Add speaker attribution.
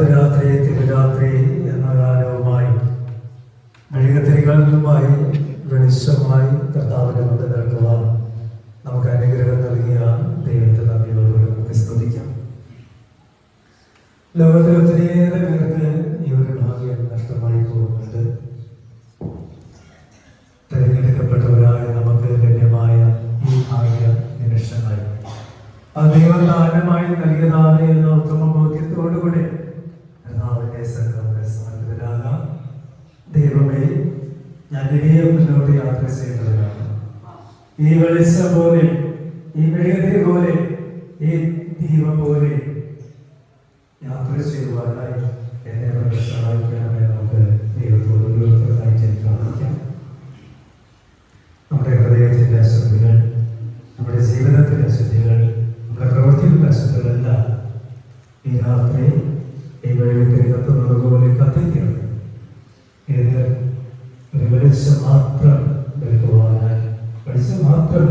Speaker 1: അർദ്ധരാത്രി തിരുരാത്രി എന്ന കാലവുമായി മെഴുകുതിരികളുമായി വെളിച്ചമായി കർത്താവിന്റെ മുന്നിൽ നിൽക്കുവാൻ നമുക്ക് അനുഗ്രഹം നൽകിയ ദൈവത്തെ നന്ദിയോടുകൂടി നമുക്ക് സ്തുതിക്കാം. ലോകത്തിൽ ഒത്തിരിയേറെ പേർക്ക് ഈ ഒരു ഭാഗ്യം നഷ്ടമായി പോകുന്നുണ്ട്. തിരഞ്ഞെടുക്കപ്പെട്ടവരായ നമുക്ക് ലഭ്യമായ ഈ ഭാഗ്യ നിമിഷങ്ങൾ അത് ദൈവം ദാനമായി നൽകിയതാണ് എന്ന ഉത്തമ ബോധ്യത്തോടുകൂടി കർത്താവിന്റെ സംഘത്തിന് സമർപ്പിതരാകാം. ദൈവമേ, ഞാൻ ഇനിയും മുന്നോട്ട് യാത്ര ചെയ്യേണ്ടവരാണ്. ഈ വെളിച്ചം പോലെ, ഈ മെഴുകുതിരി പോലെ, ഈ ദീപം പോലെ യാത്ര ചെയ്യുവാനായി എന്നെ സഹായിക്കണമേ. നമുക്ക് ദൈവത്തോട് ഓരോരുത്തർക്കായി പ്രാർത്ഥിക്കാം. നമ്മുടെ ഹൃദയത്തിന്റെ അശുദ്ധികൾ, നമ്മുടെ ജീവിതത്തിന്റെ അശുദ്ധികൾ, നമ്മുടെ പ്രവൃത്തിയുടെ അശുദ്ധികളെല്ലാം ഈ രാത്രി ഈ വെളിത്തിൽ കത്തുന്നത് പോലെ കത്തിക്കണം. ഇത് ഒരു വെളിച്ചം മാത്രം വെളുക്കുവാനായി, വെളിച്ചം മാത്രം